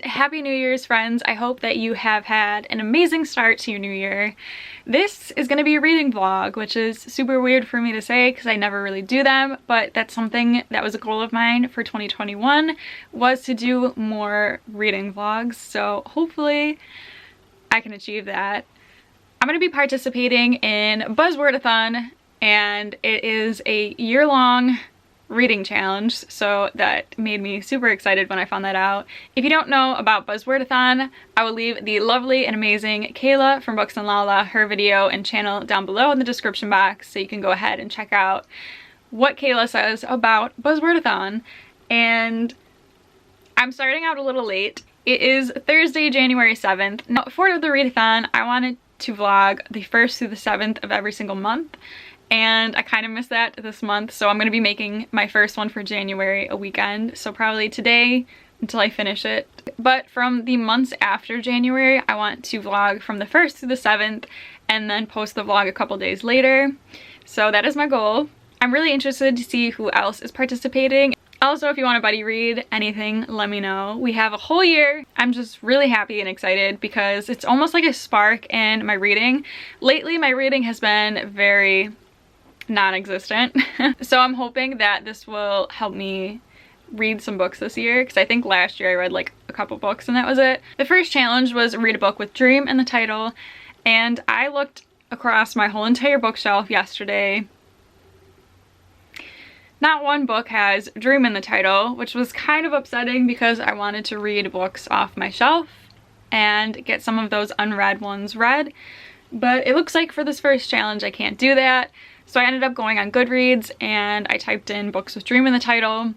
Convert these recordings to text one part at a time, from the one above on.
Happy New Year's, friends. I hope that you have had an amazing start to your new year. This is going to be a reading vlog, which is super weird for me to say because I never really do them, but that's something that was a goal of mine for 2021, was to do more reading vlogs, so hopefully I can achieve that. I'm going to be participating in Buzzwordathon, and it is a year-long reading challenge, so that made me super excited when I found that out. If you don't know about Buzzwordathon, I will leave the lovely and amazing Kayla from Booksandlala, her video and channel down below in the description box, so you can go ahead and check out what Kayla says about Buzzwordathon. And I'm starting out a little late. It is Thursday, January 7th. Now, for the readathon, I wanted to vlog the 1st through the 7th of every single month, and I kind of missed that this month, so I'm going to be making my first one for January a weekend, so probably today until I finish it. But from the months after January, I want to vlog from the 1st through the 7th and then post the vlog a couple days later. So that is my goal. I'm really interested to see who else is participating. Also, if you want a buddy read, anything, let me know. We have a whole year. I'm just really happy and excited because it's almost like a spark in my reading. Lately, my reading has been very non-existent. So I'm hoping that this will help me read some books this year, because I think last year I read like a couple books and that was it. The first challenge was read a book with dream in the title, and I looked across my whole entire bookshelf yesterday. Not one book has dream in the title, which was kind of upsetting because I wanted to read books off my shelf and get some of those unread ones read. But it looks like for this first challenge I can't do that. So I ended up going on Goodreads and I typed in books with dream in the title,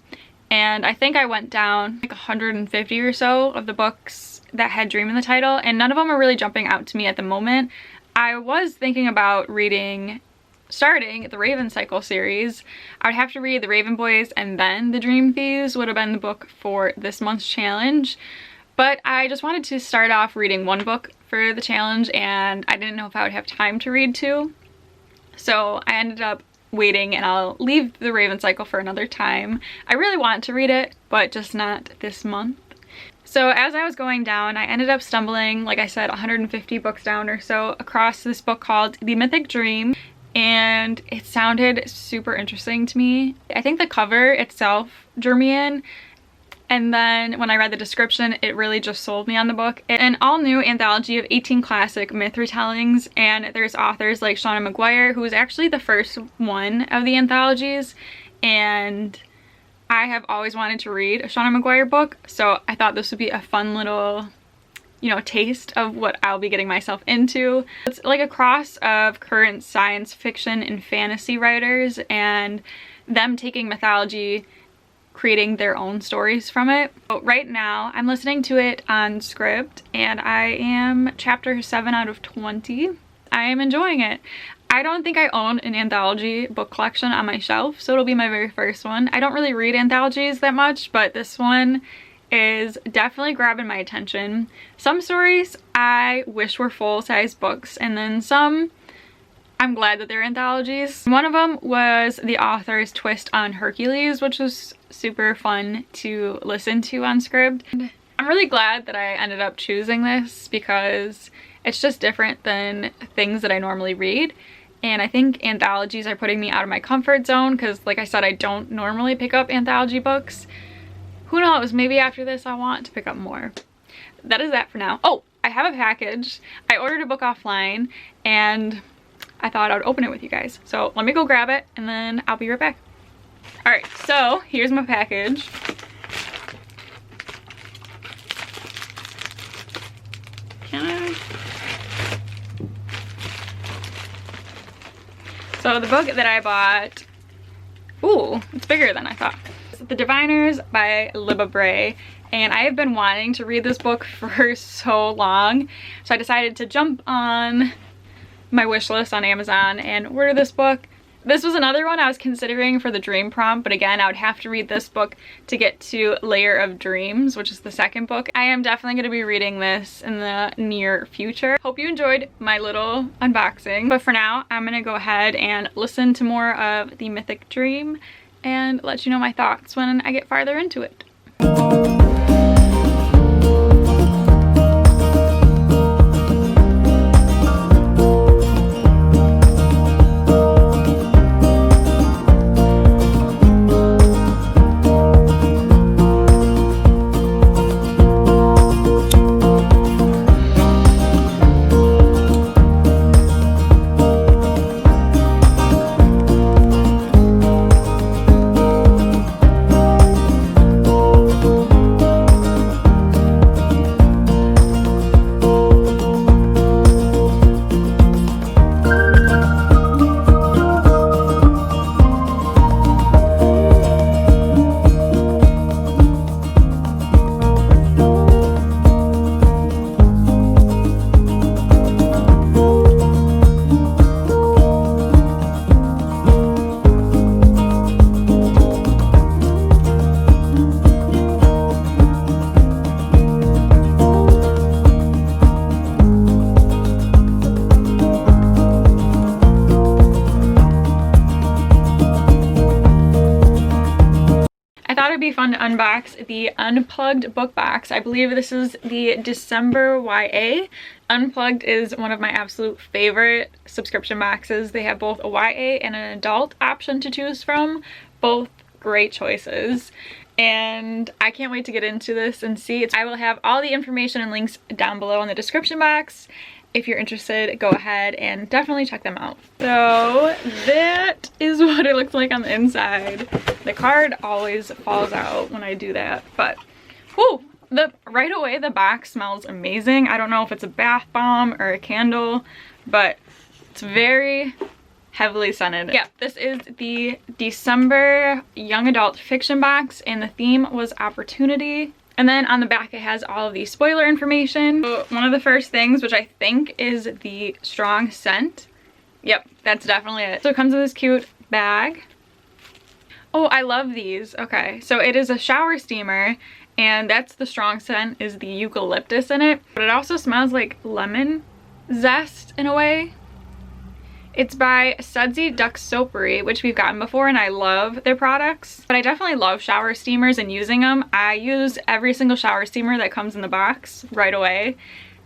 and I think I went down like 150 or so of the books that had dream in the title, and none of them are really jumping out to me at the moment. I was thinking about starting the Raven Cycle series. I would have to read The Raven Boys and then The Dream Thieves would have been the book for this month's challenge. But I just wanted to start off reading one book for the challenge, and I didn't know if I would have time to read two. So I ended up waiting, and I'll leave The Raven Cycle for another time. I really want to read it, but just not this month. So as I was going down, I ended up stumbling, like I said, 150 books down or so, across this book called The Mythic Dream, and it sounded super interesting to me. I think the cover itself drew me in, and then when I read the description, it really just sold me on the book. An all-new anthology of 18 classic myth retellings, and there's authors like Shauna McGuire, who was actually the first one of the anthologies, and I have always wanted to read a Shauna McGuire book, so I thought this would be a fun little, taste of what I'll be getting myself into. It's like a cross of current science fiction and fantasy writers, and them taking mythology, creating their own stories from it. But right now I'm listening to it on Scribd and I am chapter 7 out of 20. I am enjoying it. I don't think I own an anthology book collection on my shelf, so it'll be my very first one. I don't really read anthologies that much, but this one is definitely grabbing my attention. Some stories I wish were full-size books, and then some I'm glad that they're anthologies. One of them was the author's twist on Hercules, which was super fun to listen to on Scribd. I'm really glad that I ended up choosing this because it's just different than things that I normally read. And I think anthologies are putting me out of my comfort zone because, like I said, I don't normally pick up anthology books. Who knows, maybe after this I want to pick up more. That is that for now. Oh, I have a package. I ordered a book offline and I thought I would open it with you guys. So let me go grab it and then I'll be right back. All right, so here's my package. Can I? So the book that I bought, ooh, it's bigger than I thought. It's The Diviners by Libba Bray, and I have been wanting to read this book for so long, so I decided to jump on my wish list on Amazon and order this book. This was another one I was considering for the dream prompt, but again, I would have to read this book to get to Layer of Dreams, which is the second book. I am definitely going to be reading this in the near future. Hope you enjoyed my little unboxing, but for now, I'm going to go ahead and listen to more of The Mythic Dream and let you know my thoughts when I get farther into it. It'd be fun to unbox the Unplugged book box. I believe this is the December YA. Unplugged is one of my absolute favorite subscription boxes. They have both a YA and an adult option to choose from. Both great choices. And I can't wait to get into this and see. I will have all the information and links down below in the description box. If you're interested, go ahead and definitely check them out. So that is what it looks like on the inside. The card always falls out when I do that, but whoo, right away the box smells amazing. I don't know if it's a bath bomb or a candle, but it's very heavily scented. Yeah, this is the December young adult fiction box and the theme was opportunity. And then on the back it has all of the spoiler information. So one of the first things, which I think is the strong scent. Yep, that's definitely it. So it comes in this cute bag. Oh, I love these. Okay, so it is a shower steamer and that's the strong scent is the eucalyptus in it. But it also smells like lemon zest in a way. It's by Sudsy Duck Soapery, which we've gotten before and I love their products. But I definitely love shower steamers and using them. I use every single shower steamer that comes in the box right away.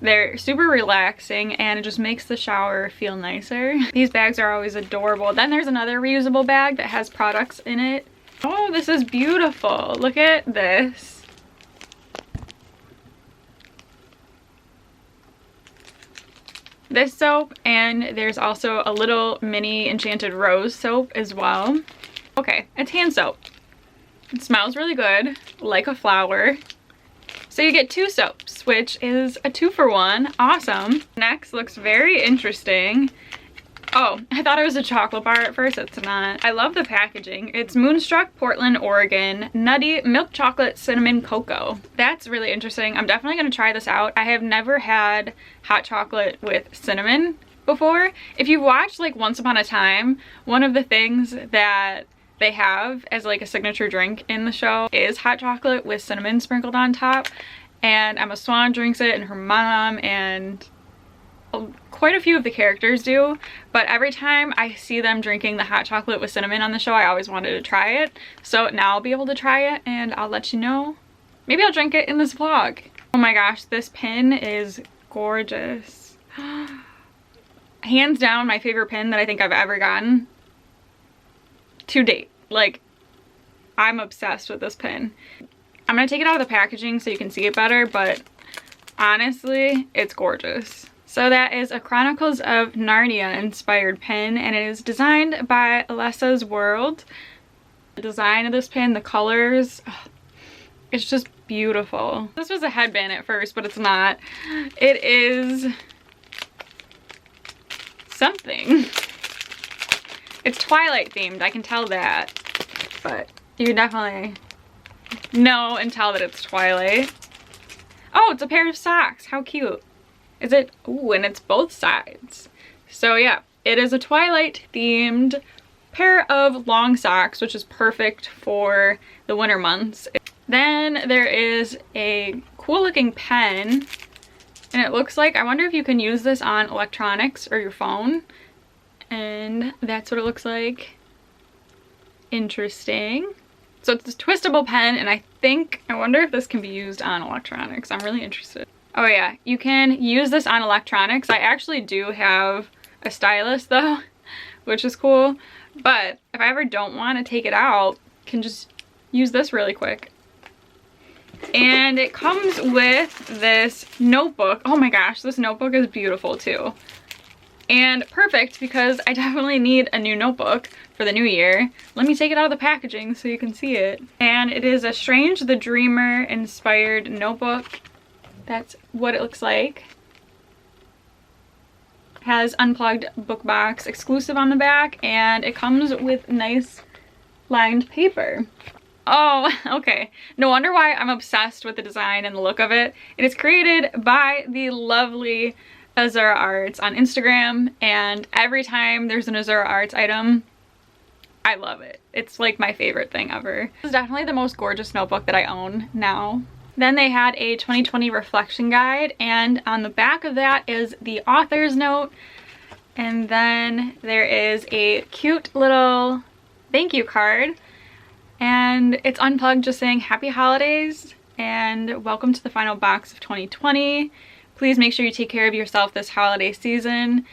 They're super relaxing and it just makes the shower feel nicer. These bags are always adorable. Then there's another reusable bag that has products in it. Oh, this is beautiful. Look at this. This soap, and there's also a little mini enchanted rose soap as well. Okay, it's hand soap. It smells really good, like a flower. So you get 2 soaps, which is a 2-for-1. Awesome. Next looks very interesting. Oh, I thought it was a chocolate bar at first. It's not. I love the packaging. It's Moonstruck, Portland, Oregon, Nutty Milk Chocolate Cinnamon Cocoa. That's really interesting. I'm definitely going to try this out. I have never had hot chocolate with cinnamon before. If you've watched like Once Upon a Time, one of the things that they have as like a signature drink in the show is hot chocolate with cinnamon sprinkled on top. And Emma Swan drinks it, and her mom, and quite a few of the characters do. But every time I see them drinking the hot chocolate with cinnamon on the show, I always wanted to try it. So now I'll be able to try it, and I'll let you know. Maybe I'll drink it in this vlog. Oh my gosh, this pin is gorgeous. Hands down my favorite pin that I think I've ever gotten to date. Like, I'm obsessed with this pin. I'm gonna take it out of the packaging so you can see it better, but honestly, it's gorgeous. So that is a Chronicles of Narnia inspired pin, and it is designed by Alessa's World. The design of this pin, the colors, it's just beautiful. This was a headband at first, but it's not. It is something. It's Twilight themed, I can tell that, but you can definitely know and tell that it's Twilight. Oh, it's a pair of socks. How cute. Is it? Ooh, and it's both sides. So yeah, it is a Twilight themed pair of long socks, which is perfect for the winter months. Then there is a cool looking pen, and it looks like, I wonder if you can use this on electronics or your phone. And that's what it looks like. Interesting. So it's this twistable pen, and I wonder if this can be used on electronics. I'm really interested. Oh yeah, you can use this on electronics. I actually do have a stylus though, which is cool. But if I ever don't want to take it out, I can just use this really quick. And it comes with this notebook. Oh my gosh, this notebook is beautiful too. And perfect, because I definitely need a new notebook for the new year. Let me take it out of the packaging so you can see it. And it is a Strange the Dreamer inspired notebook. That's what it looks like. It has Unplugged book box exclusive on the back, and it comes with nice lined paper. Oh, okay. No wonder why I'm obsessed with the design and the look of it. It is created by the lovely Azura Arts on Instagram, and every time there's an Azura Arts item, I love it. It's like my favorite thing ever. This is definitely the most gorgeous notebook that I own now. Then they had a 2020 reflection guide, and on the back of that is the author's note, and then there is a cute little thank you card, and it's unplugged just saying happy holidays and welcome to the final box of 2020. Please make sure you take care of yourself this holiday season.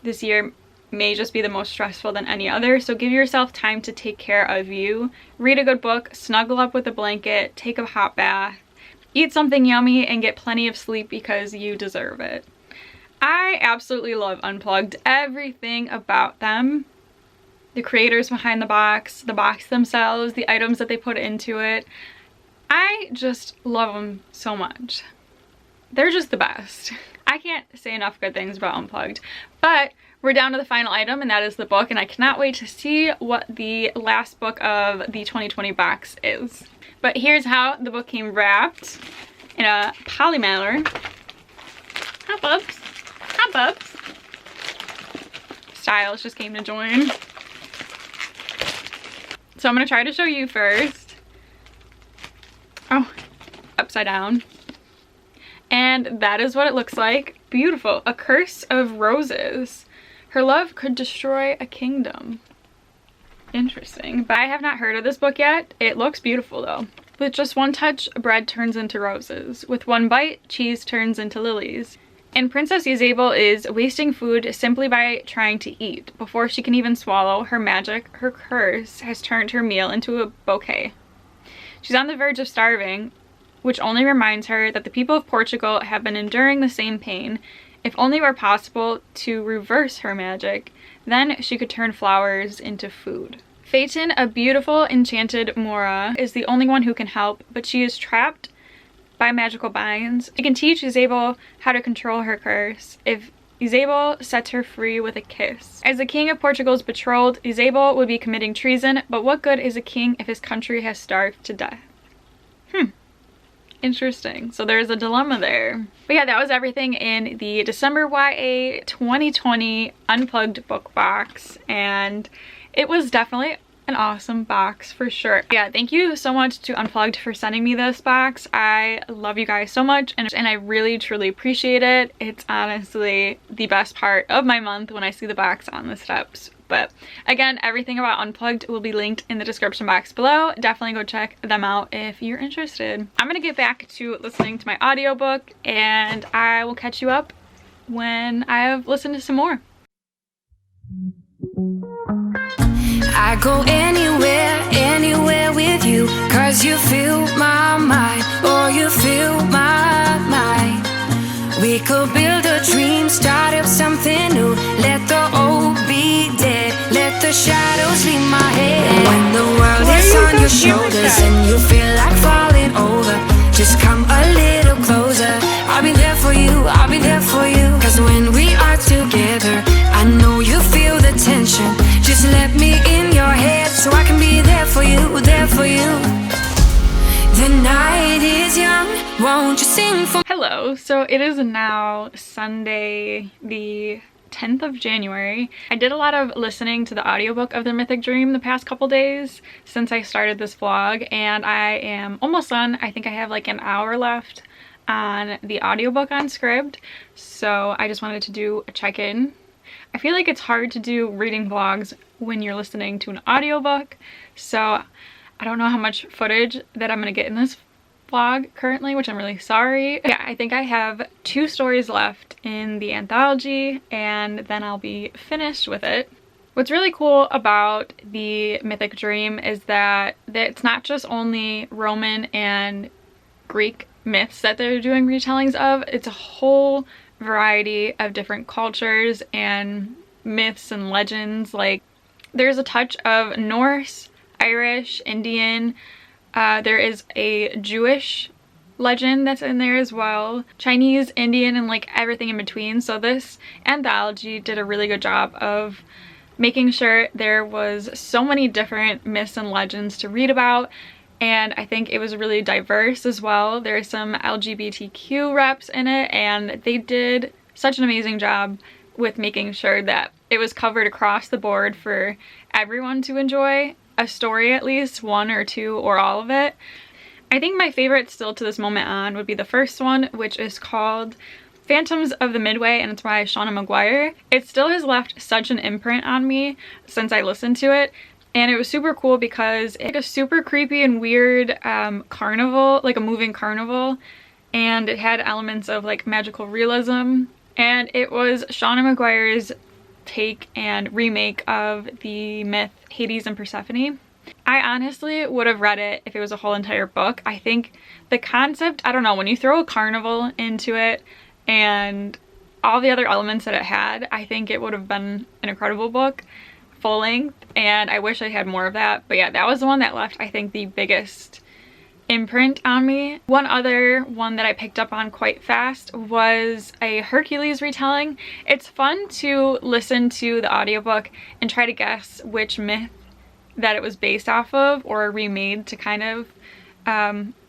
This year may just be the most stressful than any other, so give yourself time to take care of you. Read a good book, snuggle up with a blanket, take a hot bath, eat something yummy, and get plenty of sleep because you deserve it. I absolutely love Unplugged. Everything about them. The creators behind the box themselves, the items that they put into it. I just love them so much. They're just the best. I can't say enough good things about Unplugged. But we're down to the final item, and that is the book, and I cannot wait to see what the last book of the 2020 box is. But here's how the book came wrapped in a poly mailer. Hi, Bubs. Hi, Bubs. Styles just came to join. So I'm going to try to show you first. Oh, upside down. And that is what it looks like. Beautiful. A Curse of Roses. Her love could destroy a kingdom. Interesting. But I have not heard of this book yet. It looks beautiful though. With just one touch, bread turns into roses. With one bite, cheese turns into lilies. And Princess Isabel is wasting food simply by trying to eat. Before she can even swallow, her magic, her curse, has turned her meal into a bouquet. She's on the verge of starving, which only reminds her that the people of Portugal have been enduring the same pain. If only it were possible to reverse her magic, then she could turn flowers into food. Phaeton, a beautiful enchanted Mora, is the only one who can help, but she is trapped by magical binds. She can teach Isabel how to control her curse if Isabeau sets her free with a kiss. As the king of Portugal's betrothed, Isabeau would be committing treason, but what good is a king if his country has starved to death? Interesting. So there's a dilemma there. But yeah, that was everything in the December YA 2020 Unplugged book box, and it was definitely an awesome box for sure. Yeah, thank you so much to Unplugged for sending me this box. I love you guys so much, and I really truly appreciate it. It's honestly the best part of my month when I see the box on the steps. But again, everything about Unplugged will be linked in the description box below. Definitely go check them out if you're interested. I'm gonna get back to listening to my audiobook, and I will catch you up when I have listened to some more. I go anywhere with you, 'cause you fill my mind, or you fill my mind. We could build a dream, start up something new. Let the old be dead, let the shadows leave my head. When the world is on your shoulders and you feel like falling over, just come a little closer. I'll be there for you, I'll be there for you. 'Cause when we are together, I know you feel the tension. Just let me in your head so I can be there for you, there for you. The night is young, won't you sing for me? Hello, so it is now Sunday the 10th of January. I did a lot of listening to the audiobook of The Mythic Dream the past couple days since I started this vlog, and I am almost done. I think I have like an hour left on the audiobook on Scribd, so I just wanted to do a check-in. I feel like it's hard to do reading vlogs when you're listening to an audiobook, so I don't know how much footage that I'm gonna get in this vlog currently, which I'm really sorry. Yeah, I think I have 2 stories left in the anthology, and then I'll be finished with it. What's really cool about the Mythic Dream is that it's not just only Roman and Greek myths that they're doing retellings of. It's a whole variety of different cultures and myths and legends. Like, there's a touch of Norse, Irish, Indian. There is a Jewish legend that's in there as well. Chinese, Indian, and like everything in between. So this anthology did a really good job of making sure there was so many different myths and legends to read about. And I think it was really diverse as well. There's some LGBTQ reps in it, and they did such an amazing job with making sure that it was covered across the board for everyone to enjoy a story, at least one or two or all of it. I think my favorite still to this moment on would be the first one, which is called Phantoms of the Midway, and it's by Shauna Maguire. It still has left such an imprint on me since I listened to it. And it was super cool because it's like a super creepy and weird carnival, like a moving carnival. And it had elements of like magical realism. And it was Shauna Maguire's take and remake of the myth Hades and Persephone. I honestly would have read it if it was a whole entire book. I think the concept, I don't know, when you throw a carnival into it and all the other elements that it had, I think it would have been an incredible book, full length, and I wish I had more of that. But yeah, that was the one that left, I think, the biggest imprint on me. One other one that I picked up on quite fast was a Hercules retelling. It's fun to listen to the audiobook and try to guess which myth that it was based off of or remade to kind of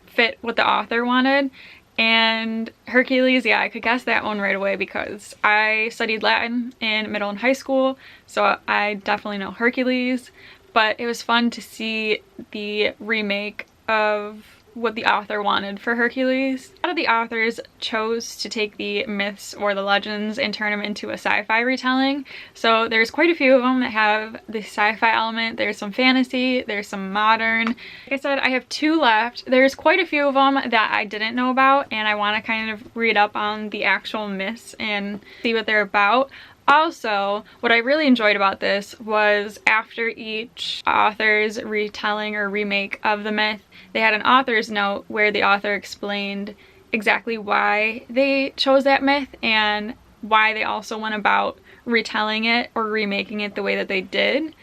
fit what the author wanted. And Hercules, yeah, I could guess that one right away because I studied Latin in middle and high school, so I definitely know Hercules. But it was fun to see the remake of what the author wanted for Hercules. A lot of the authors chose to take the myths or the legends and turn them into a sci-fi retelling. So there's quite a few of them that have the sci-fi element. There's some fantasy, there's some modern. Like I said, I have 2 left. There's quite a few of them that I didn't know about, and I want to kind of read up on the actual myths and see what they're about. Also, what I really enjoyed about this was after each author's retelling or remake of the myth, they had an author's note where the author explained exactly why they chose that myth and why they also went about retelling it or remaking it the way that they did.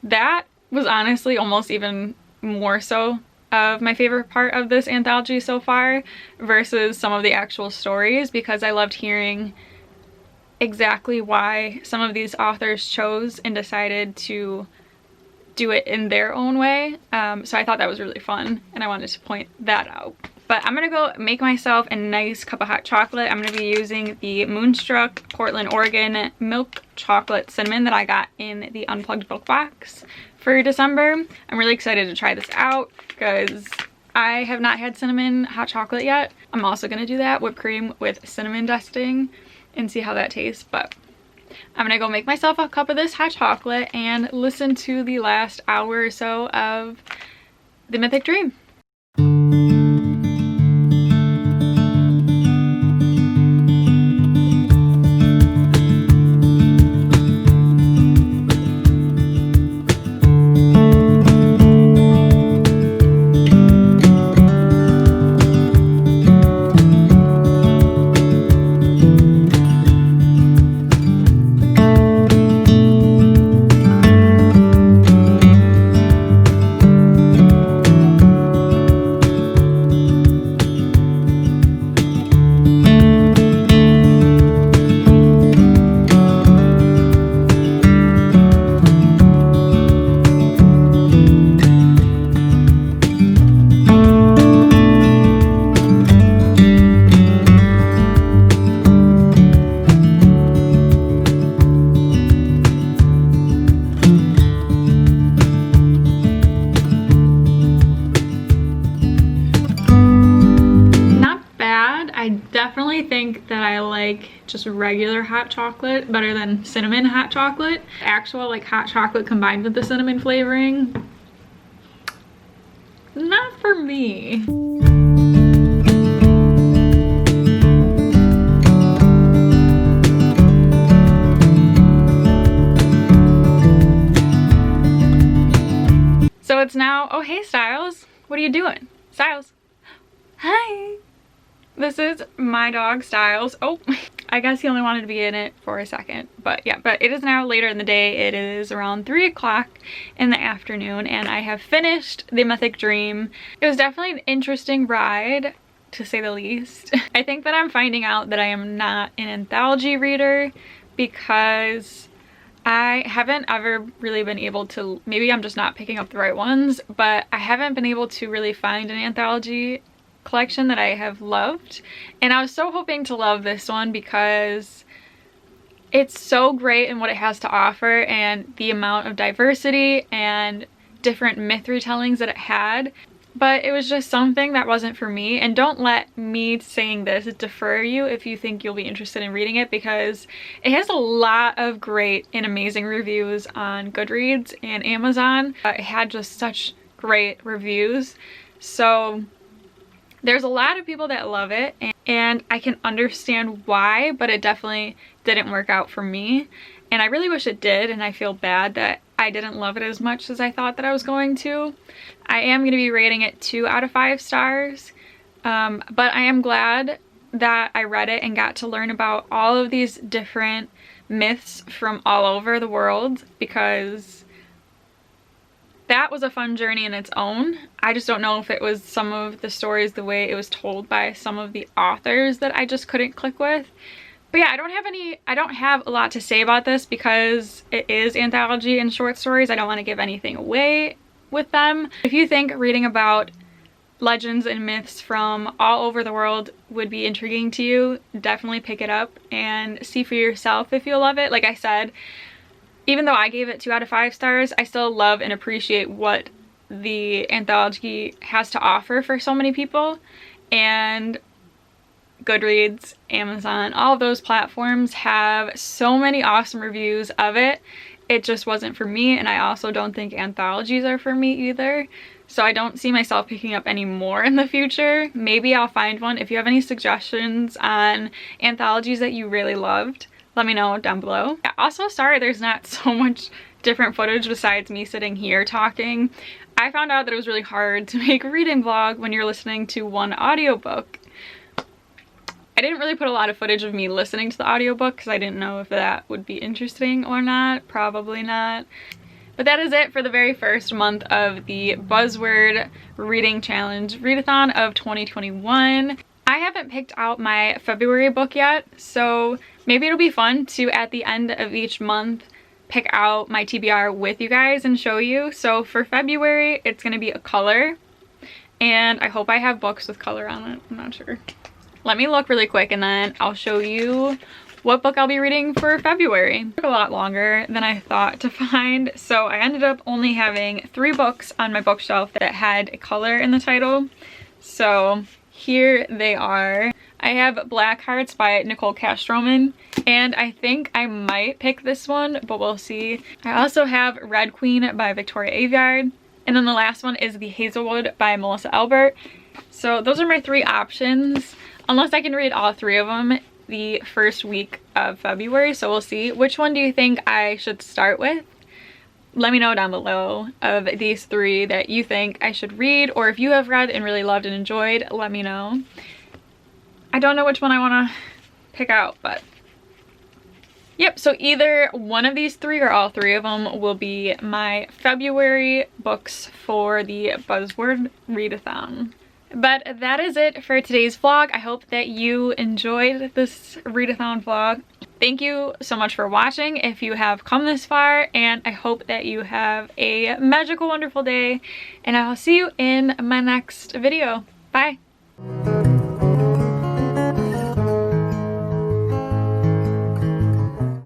That was honestly almost even more so of my favorite part of this anthology so far versus some of the actual stories, because I loved hearing exactly why some of these authors chose and decided to do it in their own way. So I thought that was really fun, and I wanted to point that out. But I'm gonna go make myself a nice cup of hot chocolate. I'm gonna be using the Moonstruck Portland, Oregon milk chocolate cinnamon that I got in the Unplugged book box for December. I'm really excited to try this out because I have not had cinnamon hot chocolate yet. I'm also gonna do that, whipped cream with cinnamon dusting, and see how that tastes. But I'm gonna go make myself a cup of this hot chocolate and listen to the last hour or so of The Mythic Dream. I definitely think that I like just regular hot chocolate better than cinnamon hot chocolate. Actual like hot chocolate combined with the cinnamon flavoring, not for me. So it's now, oh hey Styles, what are you doing? Styles, hi. This is my dog Styles. Oh, I guess he only wanted to be in it for a second, but yeah, but it is now later in the day. It is around 3 o'clock in the afternoon, and I have finished The Mythic Dream. It was definitely an interesting ride, to say the least. I think that I'm finding out that I am not an anthology reader because I haven't ever really been able to, maybe I'm just not picking up the right ones, but I haven't been able to really find an anthology collection that I have loved, and I was so hoping to love this one because it's so great in what it has to offer and the amount of diversity and different myth retellings that it had, but it was just something that wasn't for me. And don't let me saying this defer you if you think you'll be interested in reading it, because it has a lot of great and amazing reviews on Goodreads and Amazon. It had just such great reviews, so there's a lot of people that love it, and I can understand why, but it definitely didn't work out for me. And I really wish it did, and I feel bad that I didn't love it as much as I thought that I was going to. I am going to be rating it 2 out of 5 stars, but I am glad that I read it and got to learn about all of these different myths from all over the world, because that was a fun journey in its own. I just don't know if it was some of the stories, the way it was told by some of the authors, that I just couldn't click with. But yeah, I don't have a lot to say about this because it is anthology and short stories. I don't want to give anything away with them. If you think reading about legends and myths from all over the world would be intriguing to you, definitely pick it up and see for yourself if you'll love it. Like I said, even though I gave it 2 out of 5 stars, I still love and appreciate what the anthology has to offer for so many people. And Goodreads, Amazon, all of those platforms have so many awesome reviews of it. It just wasn't for me, and I also don't think anthologies are for me either. So I don't see myself picking up any more in the future. Maybe I'll find one. If you have any suggestions on anthologies that you really loved, let me know down below. Also, sorry there's not so much different footage besides me sitting here talking. I found out that it was really hard to make a reading vlog when you're listening to one audiobook. I didn't really put a lot of footage of me listening to the audiobook because I didn't know if that would be interesting or not. Probably not. But that is it for the very first month of the Buzzword Reading Challenge Readathon of 2021. I haven't picked out my February book yet, so maybe it'll be fun to, at the end of each month, pick out my TBR with you guys and show you. So for February, it's going to be a color, and I hope I have books with color on it. I'm not sure. Let me look really quick and then I'll show you what book I'll be reading for February. It took a lot longer than I thought to find, so I ended up only having 3 books on my bookshelf that had a color in the title. So here they are. I have Black Hearts by Nicole Castroman, and I think I might pick this one, but we'll see. I also have Red Queen by Victoria Aveyard, and then the last one is The Hazelwood by Melissa Albert. So those are my 3 options, unless I can read all 3 of them the first week of February, so we'll see. Which one do you think I should start with? Let me know down below of these 3 that you think I should read, or if you have read and really loved and enjoyed, let me know. I don't know which one I want to pick out, but yep, so either one of these 3 or all 3 of them will be my February books for the Buzzword Readathon. But that is it for today's vlog. I hope that you enjoyed this readathon vlog. Thank you so much for watching if you have come this far, and I hope that you have a magical, wonderful day, and I'll see you in my next video. Bye!